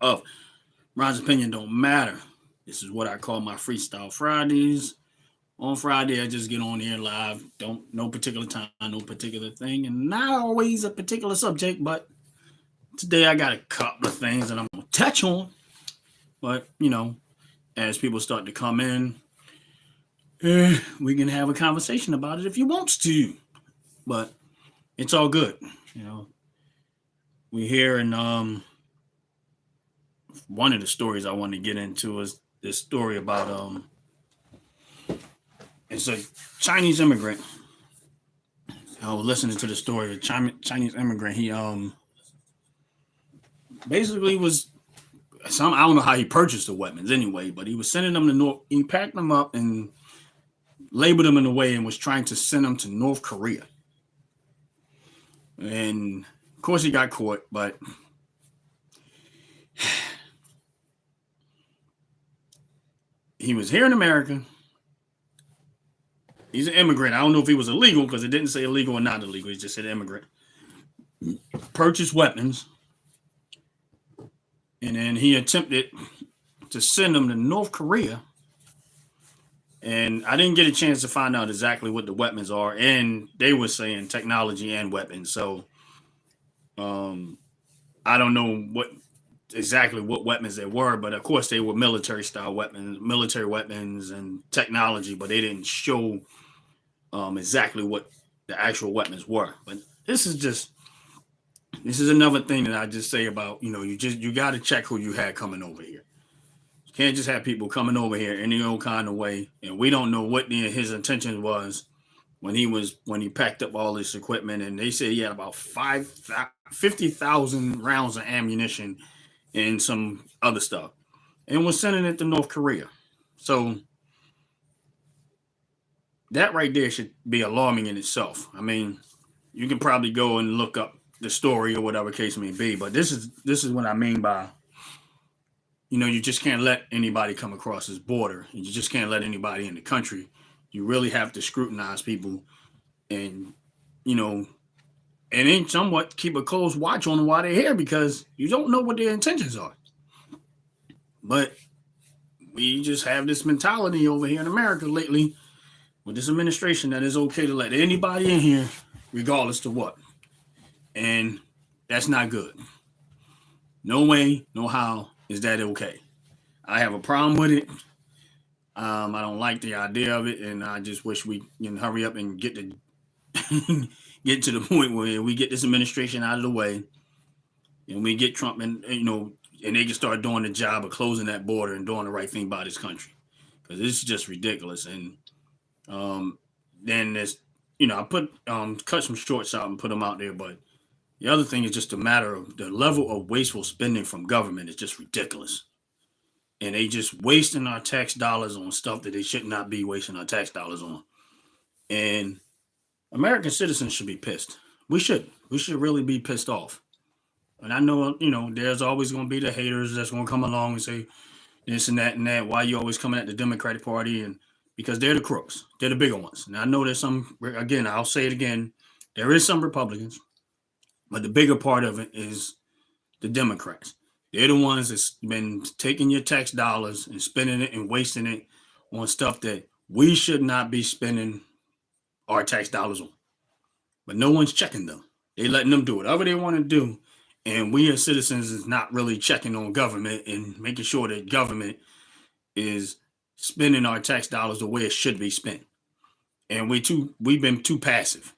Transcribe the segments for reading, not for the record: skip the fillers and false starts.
of Ron's opinion don't matter. This is what I call my Freestyle Fridays. On Friday, I just get on here live. Don't no particular time, no particular thing, and not always a particular subject. But today I got a couple of things that I'm gonna touch on. But as people start to come in, we can have a conversation about it if you want to. But it's all good. You know, we here, and one of the stories I want to get into is this story about it's a Chinese immigrant. I was listening to the story of a Chinese immigrant. He basically was some, I don't know how he purchased the weapons anyway, but he was sending them to North. He packed them up and labeled them in a way and was trying to send them to North Korea. And of course, he got caught, but he was here in America. He's an immigrant. I don't know if he was illegal because it didn't say illegal or not illegal. It just said immigrant. Purchased weapons. And then he attempted to send them to North Korea. And I didn't get a chance to find out exactly what the weapons are. And they were saying technology and weapons. So I don't know exactly what weapons they were, but of course they were military style weapons, military weapons and technology, but they didn't show exactly what the actual weapons were. But this is another thing that I just say about, you got to check who you had coming over here. You can't just have people coming over here any old kind of way, and we don't know what his intention was when he packed up all this equipment. And they said he had about 50,000 rounds of ammunition and some other stuff, and was sending it to North Korea. So that right there should be alarming in itself. I mean, you can probably go and look up the story or whatever case may be, but this is what I mean by, you just can't let anybody come across this border. You just can't let anybody in the country. You really have to scrutinize people, and you know, and then somewhat keep a close watch on them while they're here because you don't know what their intentions are. But we just have this mentality over here in America lately with this administration that it's okay to let anybody in here, regardless to what. And that's not good. No way, no how is that okay. I have a problem with it. I don't like the idea of it, and I just wish we can hurry up and get to get to the point where we get this administration out of the way, and we get Trump, and they can start doing the job of closing that border and doing the right thing by this country, because it's just ridiculous. And then there's, I put cut some shorts out and put them out there, but the other thing is just a matter of the level of wasteful spending from government is just ridiculous. And they just wasting our tax dollars on stuff that they should not be wasting our tax dollars on. And American citizens should be pissed. We should. We should really be pissed off. And I know, there's always going to be the haters that's going to come along and say this and that and that. Why you always coming at the Democratic Party? And because they're the crooks, they're the bigger ones. And I know there's some. Again, I'll say it again. There is some Republicans, but the bigger part of it is the Democrats. They're the ones that's been taking your tax dollars and spending it and wasting it on stuff that we should not be spending our tax dollars on. But no one's checking them. They letting them do whatever they want to do. And we as citizens is not really checking on government and making sure that government is spending our tax dollars the way it should be spent. And we've been too passive.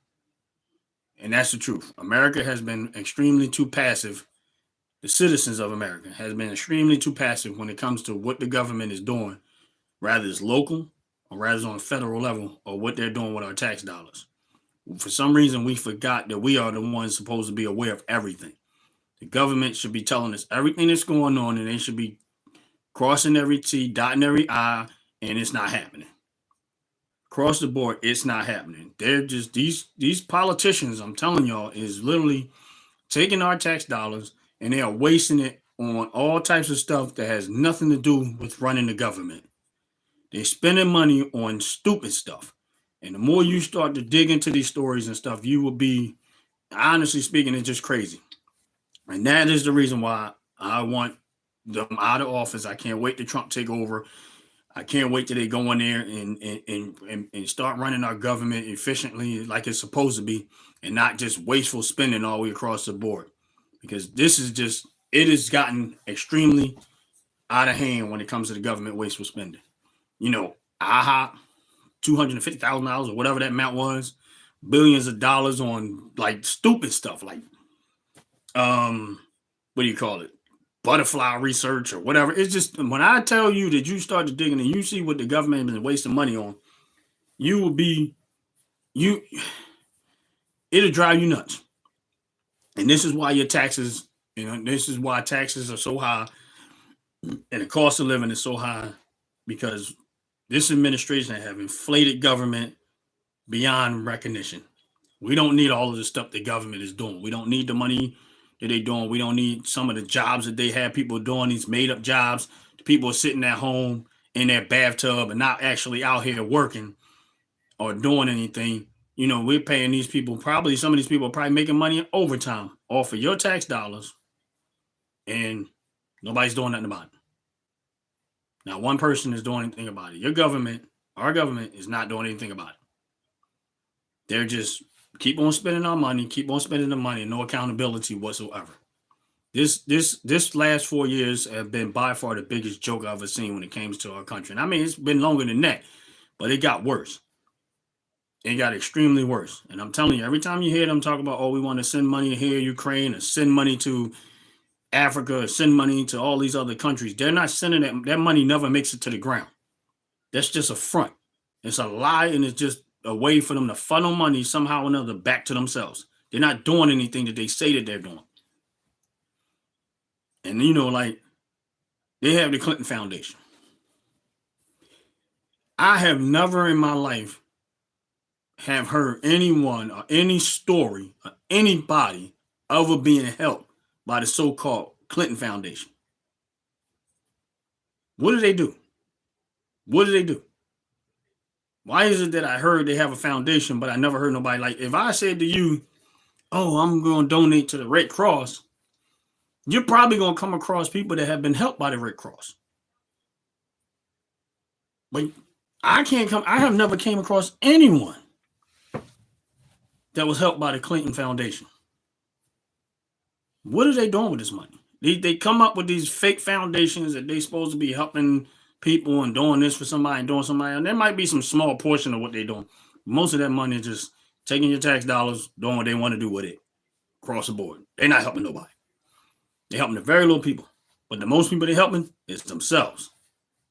And that's the truth. America has been extremely too passive. The citizens of America has been extremely too passive when it comes to what the government is doing, rather it's local or rather it's on a federal level, or what they're doing with our tax dollars. For some reason, we forgot that we are the ones supposed to be aware of everything. The government should be telling us everything that's going on, and they should be crossing every T, dotting every I, and it's not happening. Across the board, it's not happening. They're just these politicians, I'm telling y'all, is literally taking our tax dollars and they are wasting it on all types of stuff that has nothing to do with running the government. They're spending money on stupid stuff. And the more you start to dig into these stories and stuff, you will be, honestly speaking, it's just crazy. And that is the reason why I want them out of office. I can't wait to Trump take over. I can't wait till they go in there and start running our government efficiently like it's supposed to be, and not just wasteful spending all the way across the board. Because this is just, it has gotten extremely out of hand when it comes to the government wasteful spending. You know, AHA, $250,000 or whatever that amount was, billions of dollars on like stupid stuff like what do you call it? Butterfly research or whatever. It's just, when I tell you that you start to digging and you see what the government has been wasting money on, you will be, it'll drive you nuts. And this is why your taxes, this is why taxes are so high and the cost of living is so high, because this administration have inflated government beyond recognition. We don't need all of the stuff the government is doing. We don't need the money that they're doing. We don't need some of the jobs that they have people doing, these made up jobs. People are sitting at home in their bathtub and not actually out here working or doing anything. We're paying these people, probably some of these people are probably making money in overtime off of your tax dollars, and nobody's doing nothing about it. Not one person is doing anything about it. Your government, our government, is not doing anything about it. They're just keep on spending our money, keep on spending the money, no accountability whatsoever. This last 4 years have been by far the biggest joke I've ever seen when it comes to our country. And I mean, it's been longer than that, but it got worse. It got extremely worse. And I'm telling you, every time you hear them talk about, oh, we want to send money here, Ukraine, or send money to Africa, or send money to all these other countries, they're not sending that. That money never makes it to the ground. That's just a front. It's a lie, and it's just a way for them to funnel money somehow or another back to themselves. They're not doing anything that they say that they're doing. And like, they have the Clinton Foundation. I have never in my life have heard anyone or any story or anybody ever being helped by the so-called Clinton Foundation. What do they do? What do they do? Why is it that I heard they have a foundation, but I never heard nobody, like, if I said to you, oh, I'm going to donate to the Red Cross, you're probably going to come across people that have been helped by the Red Cross. But I have never came across anyone that was helped by the Clinton Foundation. What are they doing with this money? They come up with these fake foundations that they're supposed to be helping people and doing this for somebody and doing somebody. And there might be some small portion of what they're doing. Most of that money is just taking your tax dollars, doing what they want to do with it across the board. They're not helping nobody. They're helping the very little people. But the most people they're helping is themselves.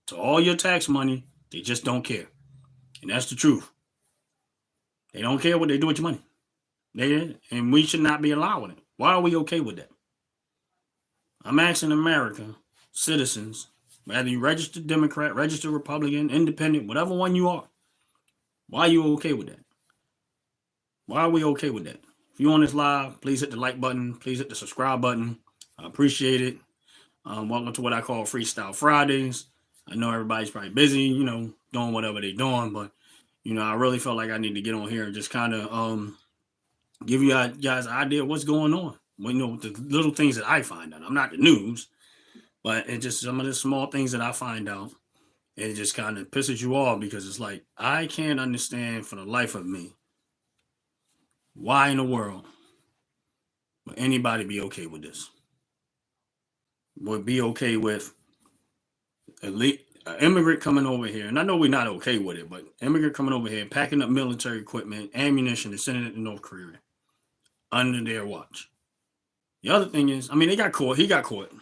To all your tax money, they just don't care. And that's the truth. They don't care what they do with your money. And we should not be allowing it. Why are we okay with that? I'm asking America, citizens, whether you registered Democrat, registered Republican, independent, whatever one you are, why are you okay with that? Why are we okay with that? If you're on this live, please hit the like button. Please hit the subscribe button. I appreciate it. Welcome to what I call Freestyle Fridays. I know everybody's probably busy, doing whatever they're doing, but, I really felt like I need to get on here and just kind of give you guys an idea of what's going on. The little things that I find out. I'm not the news, but it's just some of the small things that I find out. It just kind of pisses you off, because it's like, I can't understand for the life of me why in the world would anybody be okay with this? Would be okay with an immigrant coming over here, and I know we're not okay with it, but immigrant coming over here, packing up military equipment, ammunition, and sending it to North Korea under their watch. The other thing is, he got caught. He got caught.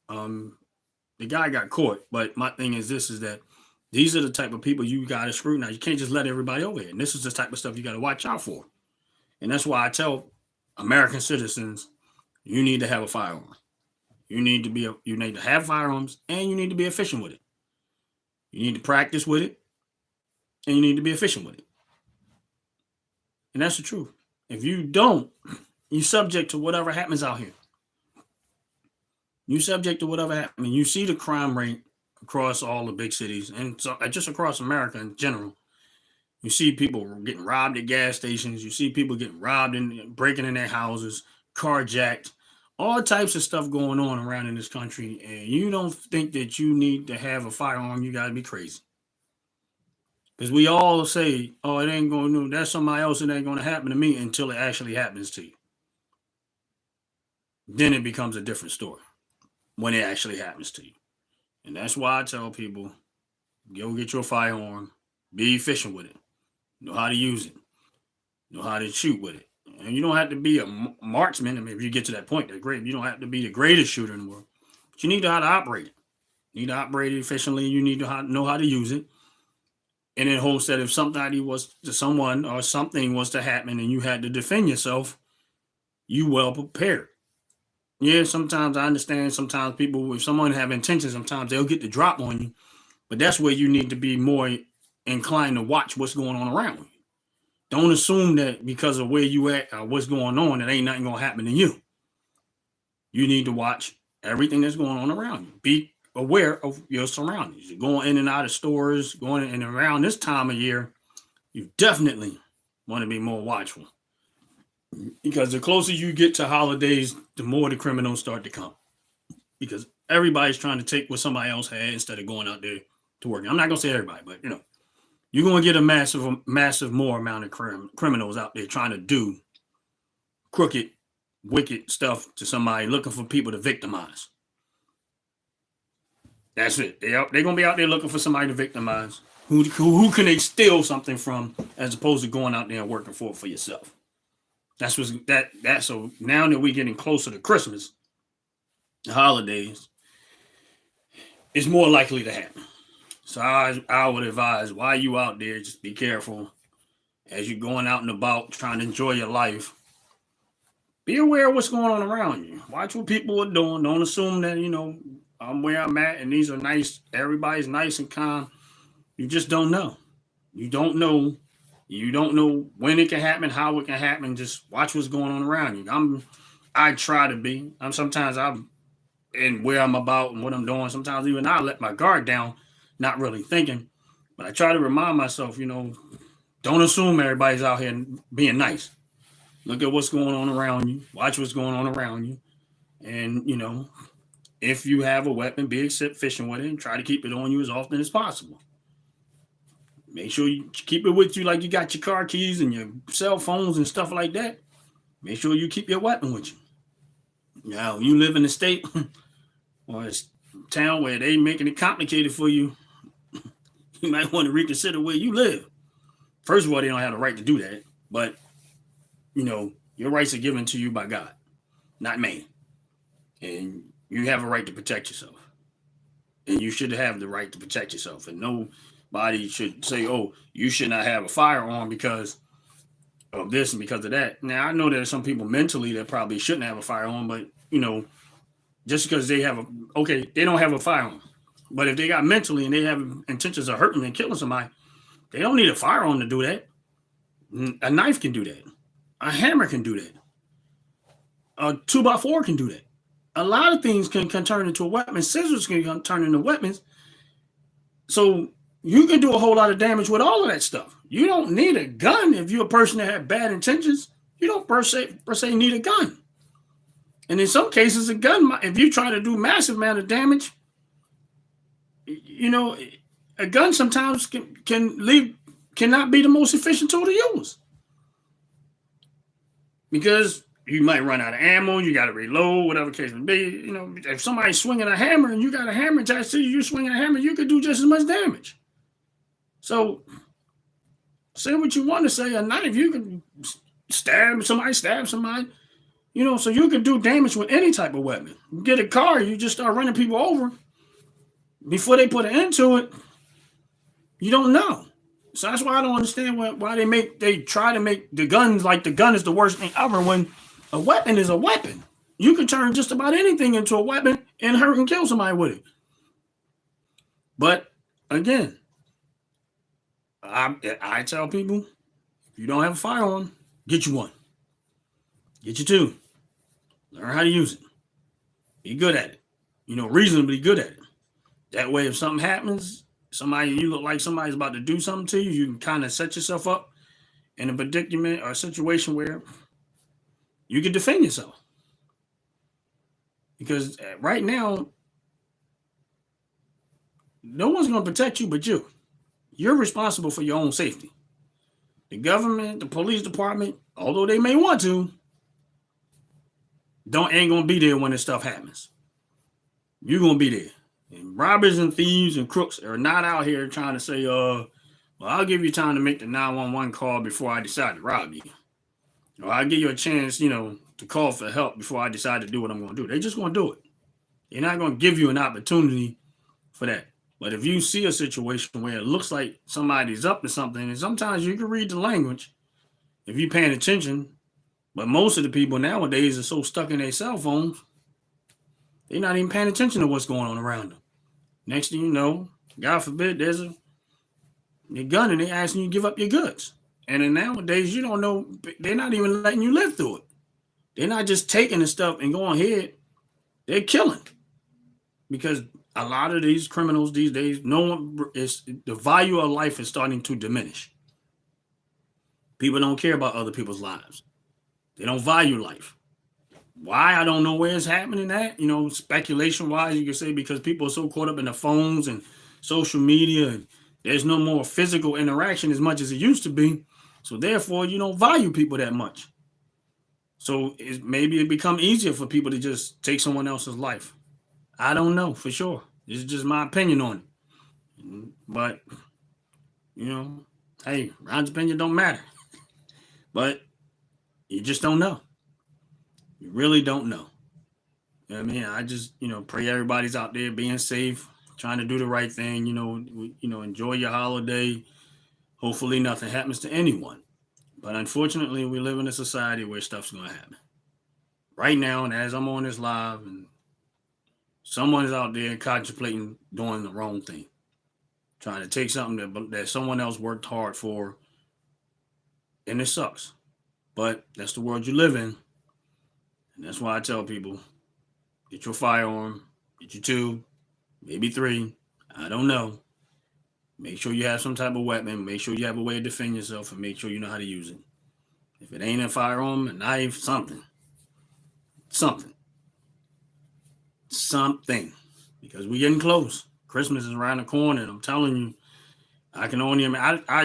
The guy got caught. But my thing is this, is that these are the type of people you got to scrutinize. You can't just let everybody over here. And this is the type of stuff you got to watch out for. And that's why I tell American citizens, you need to have a firearm. You need to have firearms, and you need to be efficient with it. You need to practice with it, and you need to be efficient with it. And that's the truth. If you don't, you're subject to whatever happens out here. You're subject to whatever happens. You see the crime rate across all the big cities, and so, just across America in general. You see people getting robbed at gas stations. You see people getting robbed and breaking in their houses, carjacked, all types of stuff going on around in this country, and you don't think that you need to have a firearm, you got to be crazy. Because we all say, oh, it ain't going to, that's somebody else, it ain't going to happen to me until it actually happens to you. Then it becomes a different story when it actually happens to you. And that's why I tell people, go get your firearm, be efficient with it, know how to use it, know how to shoot with it. And you don't have to be a marksman. I mean, if you get to that point, that's great. You don't have to be the greatest shooter in the world, but you need to know how to operate it. You need to operate it efficiently. You need to know how to use it. And in hopes that if someone or something was to happen and you had to defend yourself, you well prepared. Yeah, sometimes I understand. Sometimes people, if someone have intentions, sometimes they'll get the drop on you. But that's where you need to be more inclined to watch what's going on around you. Don't assume that because of where you at or what's going on, that ain't nothing gonna happen to you. You need to watch everything that's going on around you. Be aware of your surroundings. You're going in and out of stores, going in and around this time of year, you definitely want to be more watchful. Because the closer you get to holidays, the more the criminals start to come. Because everybody's trying to take what somebody else had instead of going out there to work. I'm not gonna say everybody, but you're gonna get a massive more amount of criminals out there trying to do crooked, wicked stuff to somebody, looking for people to victimize. That's it. They're gonna be out there looking for somebody to victimize. Who can they steal something from, as opposed to going out there and working for yourself? That's so now that we're getting closer to Christmas, the holidays, it's more likely to happen. So I would advise, while you out there, just be careful as you're going out and about trying to enjoy your life. Be aware of what's going on around you. Watch what people are doing. Don't assume that I'm where I'm at and these are nice. Everybody's nice and calm. You just don't know. You don't know. You don't know when it can happen, how it can happen. Just watch what's going on around you. I try to be. Sometimes I'm in where I'm about and what I'm doing. Sometimes even I let my guard down, not really thinking. But I try to remind myself, don't assume everybody's out here being nice. Look at what's going on around you. Watch what's going on around you. And, if you have a weapon, be efficient with it and try to keep it on you as often as possible. Make sure you keep it with you like you got your car keys and your cell phones and stuff like that. Make sure you keep your weapon with you. Now, you live in a state or a town where they making it complicated for you, you might want to reconsider where you live. First of all, they don't have the right to do that. But, your rights are given to you by God, not man. And you have a right to protect yourself. And you should have the right to protect yourself. And nobody should say, oh, you should not have a firearm because of this and because of that. Now, I know there's some people mentally that probably shouldn't have a firearm, but, just because they don't have a firearm. But if they got mentally and they have intentions of hurting and killing somebody, they don't need a firearm to do that. A knife can do that. A hammer can do that. A 2x4 can do that. A lot of things can turn into a weapon. Scissors can turn into weapons. So you can do a whole lot of damage with all of that stuff. You don't need a gun if you're a person that has bad intentions. You don't per se need a gun. And in some cases, a gun, if you try to do massive amount of damage, a gun sometimes cannot be the most efficient tool to use. Because you might run out of ammo, you got to reload, whatever case may be. If somebody's swinging a hammer and you got a hammer attached to you, you're swinging a hammer, you could do just as much damage. So, say what you want to say. A knife, you can stab somebody. So you can do damage with any type of weapon. You get a car, you just start running people over. Before they put an end to it, you don't know. So that's why I don't understand why they try to make the guns like the gun is the worst thing ever when a weapon is a weapon. You can turn just about anything into a weapon and hurt and kill somebody with it. But again, I tell people, if you don't have a firearm, get you one. Get you two. Learn how to use it. Be good at it. Reasonably good at it. That way, if something happens, you look like somebody's about to do something to you, you can kind of set yourself up in a predicament or a situation where you can defend yourself. Because right now, no one's going to protect you but you. You're responsible for your own safety. The government, the police department, although they may want to, ain't gonna be there when this stuff happens. You're gonna be there. And robbers and thieves and crooks are not out here trying to say, well, I'll give you time to make the 911 call before I decide to rob you. Or I'll give you a chance, to call for help before I decide to do what I'm gonna do. They're just gonna do it. They're not gonna give you an opportunity for that. But if you see a situation where it looks like somebody's up to something, and sometimes you can read the language if you're paying attention, but most of the people nowadays are so stuck in their cell phones, they're not even paying attention to what's going on around them. Next thing you know, God forbid, there's a gun and they're asking you to give up your goods. And then nowadays, you don't know, they're not even letting you live through it. They're not just taking the stuff and going ahead, they're killing. Because a lot of these criminals these days, the value of life is starting to diminish. People don't care about other people's lives. They don't value life. Why? I don't know where it's happening at. Speculation wise, you can say because people are so caught up in the phones and social media, and there's no more physical interaction as much as it used to be. So therefore, you don't value people that much. So maybe it become easier for people to just take someone else's life. I don't know for sure. This is just my opinion on it. But hey, Ron's opinion don't matter. But you just don't know. You really don't know. You know what I mean? I just, pray everybody's out there being safe, trying to do the right thing, enjoy your holiday. Hopefully nothing happens to anyone. But unfortunately, we live in a society where stuff's going to happen. Right now, and as I'm on this live, and someone is out there contemplating doing the wrong thing, trying to take something that someone else worked hard for, and it sucks. But that's the world you live in. And that's why I tell people, get your firearm, get you 2, maybe 3. I don't know. Make sure you have some type of weapon. Make sure you have a way to defend yourself, and make sure you know how to use it. If it ain't a firearm, a knife, something. Because we're getting close. Christmas is around the corner, and I'm telling you, I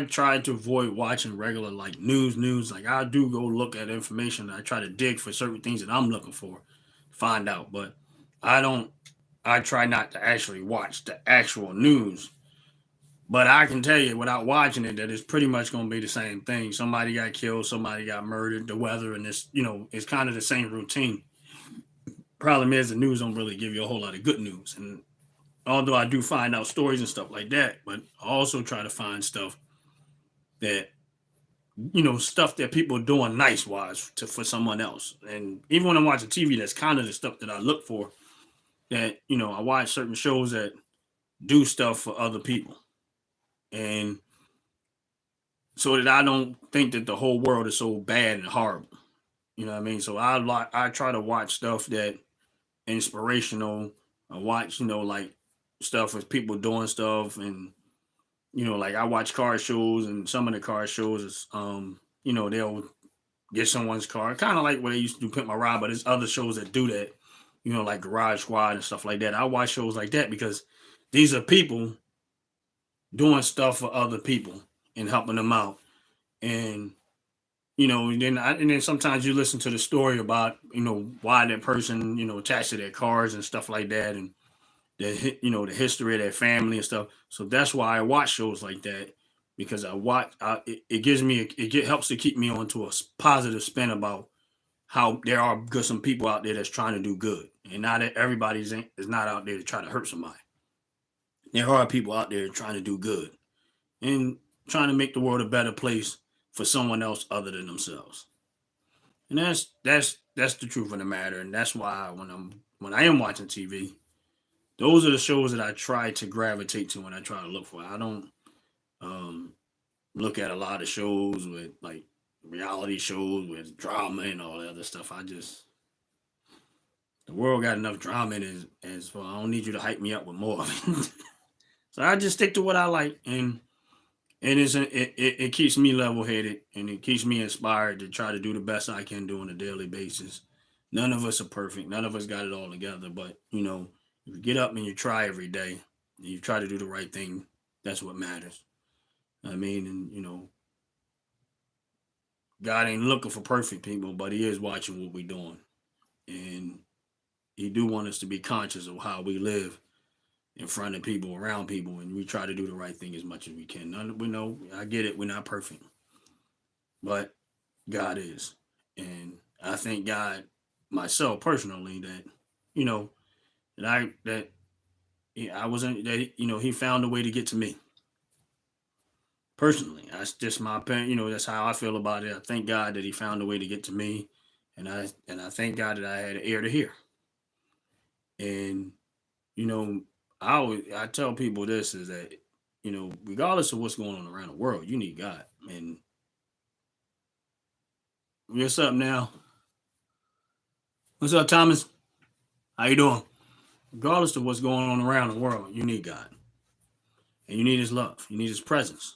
try to avoid watching regular news. Like I do go look at information. I try to dig for certain things that I'm looking for, find out. But I try not to actually watch the actual news. But I can tell you without watching it that it's pretty much going to be the same thing. Somebody got killed, somebody got murdered, the weather, and this, it's kind of the same routine. Problem is the news don't really give you a whole lot of good news. And although I do find out stories and stuff like that, but I also try to find stuff that, stuff that people are doing nice-wise for someone else. And even when I'm watching TV, that's kind of the stuff that I look for. That, I watch certain shows that do stuff for other people. And so that I don't think that the whole world is so bad and horrible. You know what I mean? So I try to watch stuff that inspirational. I watch, like stuff with people doing stuff, and like I watch car shows, and some of the car shows is they'll get someone's car, kind of like what they used to do Pimp My Ride, but there's other shows that do that, like Garage Squad and stuff like that. I watch shows like that because these are people doing stuff for other people and helping them out. And and then sometimes you listen to the story about why that person attached to their cars and stuff like that, and the history of their family and stuff. So that's why I watch shows like that, because it helps to keep me onto a positive spin about how there are some people out there that's trying to do good, and not that everybody is not out there to try to hurt somebody. There are people out there trying to do good and trying to make the world a better place for someone else other than themselves. And that's the truth of the matter. And that's why when I am watching TV, those are the shows that I try to gravitate to when I try to look for. I don't um, look at a lot of shows with like reality shows with drama and all that other stuff. The world got enough drama in it as well. I don't need you to hype me up with more of it. So I just stick to what I like, and it keeps me level headed, and it keeps me inspired to try to do the best I can do on a daily basis, None of us are perfect. None of us got it all together. But if you get up and you try every day, and you try to do the right thing, that's what matters. I mean, and God ain't looking for perfect people, but He is watching what we're doing, and He do want us to be conscious of how we live in front of people, around people, and we try to do the right thing as much as we can. We know, I get it, we're not perfect, but God is, and I thank God myself personally that you know that I wasn't that He found a way to get to me personally. That's just my opinion. That's how I feel about it. I thank God that He found a way to get to me, and I thank God that I had an ear to hear. And you know, I tell people this is that regardless of what's going on around the world, you need God. And what's up now? What's up, Thomas? How you doing? Regardless of what's going on around the world, you need God, and you need His love. You need His presence.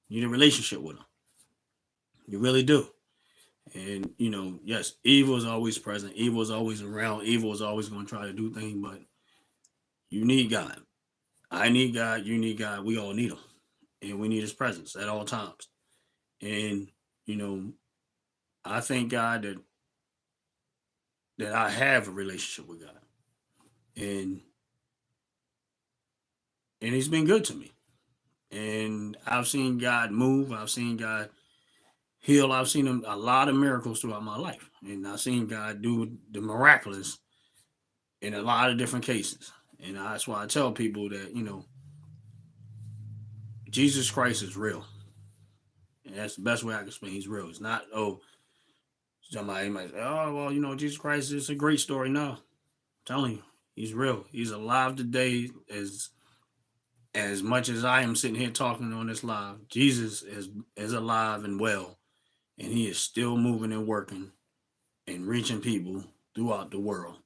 You need a relationship with Him. You really do. And yes, evil is always present. Evil is always around. Evil is always going to try to do things, but you need God. I need God. You need God. We all need Him, and we need His presence at all times. And you know, I thank God that I have a relationship with God, and He's been good to me. And I've seen God move. I've seen God heal. I've seen a lot of miracles throughout my life, and I've seen God do the miraculous in a lot of different cases. And that's why I tell people that Jesus Christ is real, and that's the best way I can explain. He's real. It's not somebody might say, oh well, Jesus Christ is a great story. No, I'm telling you, He's real. He's alive today as much as I am sitting here talking on this live. Jesus is alive and well, and He is still moving and working and reaching people throughout the world.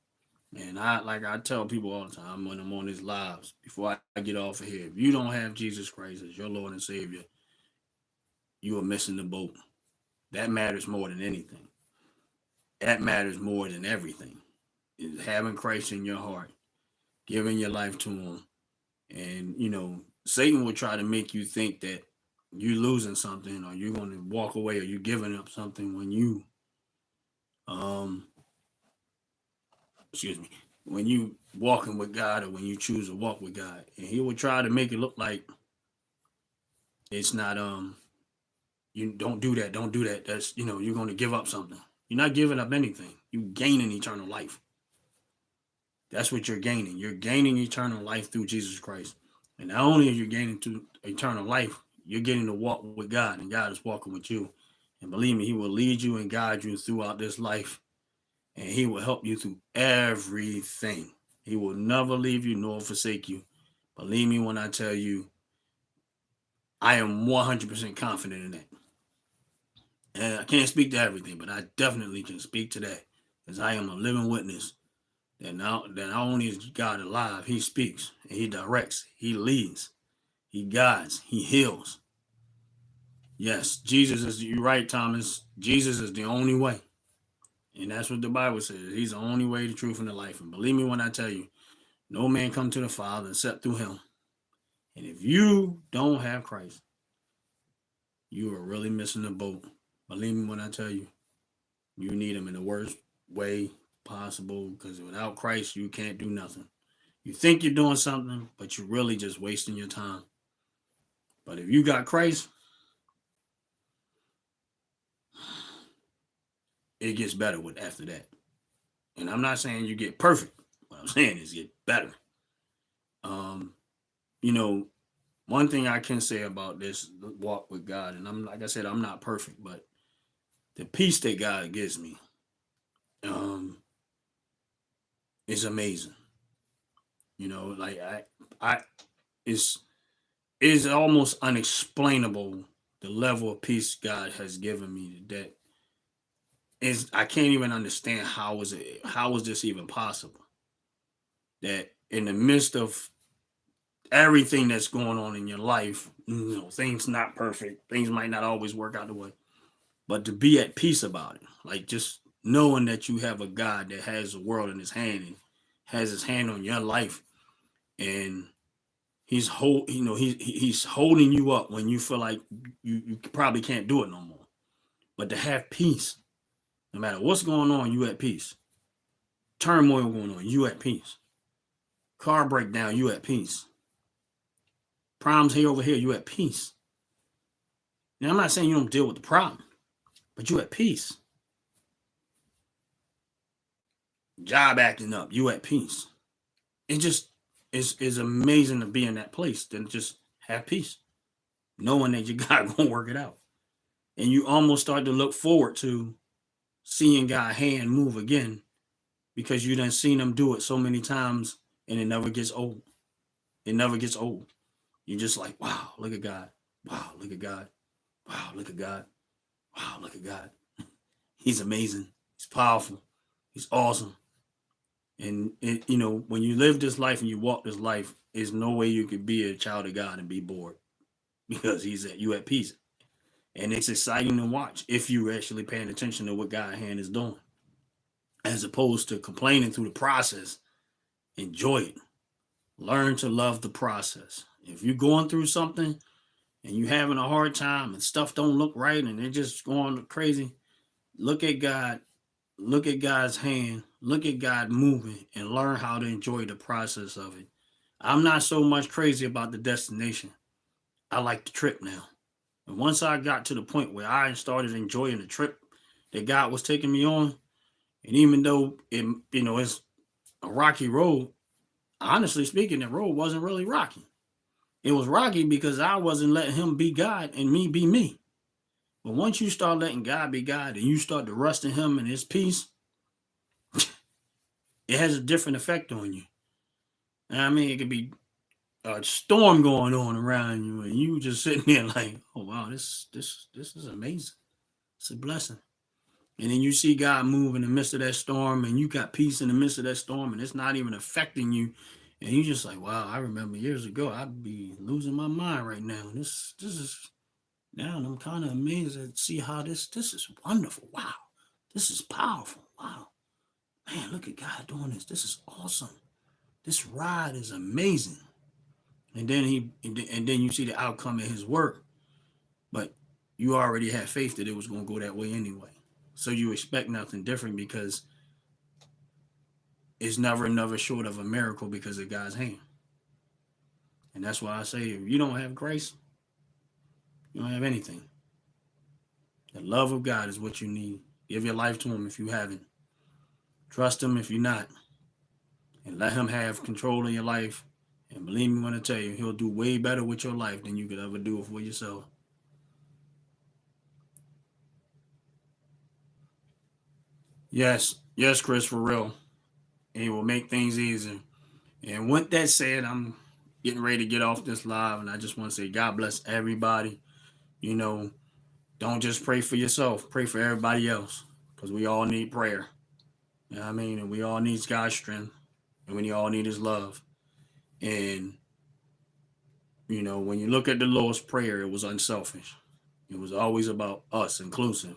And I tell people all the time when I'm on these lives, before I get off of here, if you don't have Jesus Christ as your Lord and Savior, you are missing the boat. That matters more than anything. That matters more than everything. Is having Christ in your heart, giving your life to Him. And Satan will try to make you think that you're losing something, or you're going to walk away, or you're giving up something when you excuse me, when you walking with God, or when you choose to walk with God. And he will try to make it look like it's not you don't do that, don't do that. That's you're going to give up something. You're not giving up anything. You gaining eternal life. That's what you're gaining. You're gaining eternal life through Jesus Christ. And not only are you gaining to eternal life, you're getting to walk with God, and God is walking with you. And believe me, He will lead you and guide you throughout this life, and He will help you through everything. He will never leave you nor forsake you. Believe me when I tell you, I am 100% confident in that. And I can't speak to everything, but I definitely can speak to that, because I am a living witness that not only is God alive, He speaks and He directs, He leads, He guides, He heals. Yes, Jesus is, you're right, Thomas. Jesus is the only way. And that's what the Bible says. He's the only way, the truth, and the life. And believe me when I tell you, no man come to the Father except through Him. And if you don't have Christ, you are really missing the boat. Believe me when I tell you, you need Him in the worst way possible, because without Christ, you can't do nothing. You think you're doing something, but you're really just wasting your time. But if you got Christ, it gets better with after that. And I'm not saying you get perfect. What I'm saying is get better. Um, you know, One thing I can say about this walk with God, and I'm like I said, I'm not perfect, but the peace that God gives me um, is amazing. Like I, it's is almost unexplainable the level of peace God has given me. That is, I can't even understand how is this even possible? That in the midst of everything that's going on in your life, things not perfect, things might not always work out the way, but to be at peace about it, like just knowing that you have a God that has the world in his hand and has his hand on your life, and he's holding you up when you feel like you probably can't do it no more. But to have peace, no matter what's going on, you at peace. Turmoil going on, you at peace. Car breakdown, you at peace. Problems here over here, you at peace. Now I'm not saying you don't deal with the problem, but you at peace. Job acting up, you at peace. It just is amazing to be in that place, then just have peace, knowing that you God gonna work it out. And you almost start to look forward to seeing God's hand move again, because you done seen him do it so many times, and it never gets old. It never gets old. You're just like, wow, look at God. Wow, look at God. Wow, look at God. Wow, look at God. He's amazing. He's powerful. He's awesome. And when you live this life and you walk this life, there's no way you could be a child of God and be bored, because you at peace. And it's exciting to watch if you're actually paying attention to what God's hand is doing, as opposed to complaining through the process. Enjoy it. Learn to love the process. If you're going through something and you're having a hard time and stuff don't look right and they're just going crazy, look at God. Look at God's hand. Look at God moving, and learn how to enjoy the process of it. I'm not so much crazy about the destination. I like the trip now. And once I got to the point where I started enjoying the trip that God was taking me on, and even though it's a rocky road, honestly speaking, the road wasn't really rocky. It was rocky because I wasn't letting him be God and me be me. But once you start letting God be God and you start to rest in him and his peace, it has a different effect on you. And I mean, it could be a storm going on around you, and you just sitting there like, oh wow, this is amazing. It's a blessing. And then you see God move in the midst of that storm, and you got peace in the midst of that storm, and it's not even affecting you. And you just like, wow, I remember years ago, I'd be losing my mind right now. This is now, and I'm kind of amazed to see how this is wonderful. Wow, this is powerful. Wow, man, look at God doing this. This is awesome. This ride is amazing. And then you see the outcome of his work, but you already had faith that it was going to go that way anyway. So you expect nothing different, because it's never short of a miracle because of God's hand. And that's why I say, if you don't have grace, you don't have anything. The love of God is what you need. Give your life to him if you haven't. Trust him if you're not. And let him have control of your life. And believe me when I tell you, he'll do way better with your life than you could ever do it for yourself. Yes, Chris, for real. And he will make things easier. And with that said, I'm getting ready to get off this live, and I just want to say God bless everybody. Don't just pray for yourself, pray for everybody else, because we all need prayer. You know what I mean? And we all need God's strength, and we all need his love. And when you look at the Lord's Prayer, it was unselfish. It was always about us, inclusive.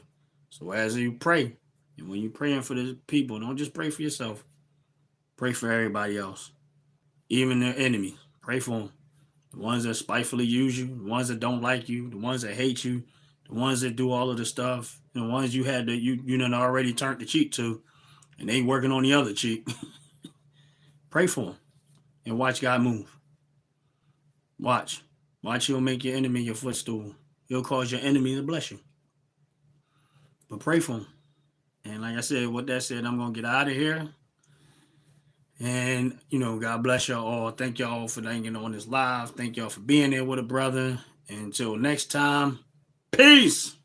So as you pray, and when you're praying for the people, don't just pray for yourself. Pray for everybody else, even their enemies. Pray for them. The ones that spitefully use you, the ones that don't like you, the ones that hate you, the ones that do all of the stuff, the ones you had that you done already turned the cheek to, and they working on the other cheek. Pray for them and watch God move. Watch he'll make your enemy your footstool. He'll cause your enemy to bless you. But pray for him. And like I said, with that said, I'm going to get out of here. And, God bless y'all all. Thank y'all for hanging on this live. Thank y'all for being there with a brother. And until next time, peace.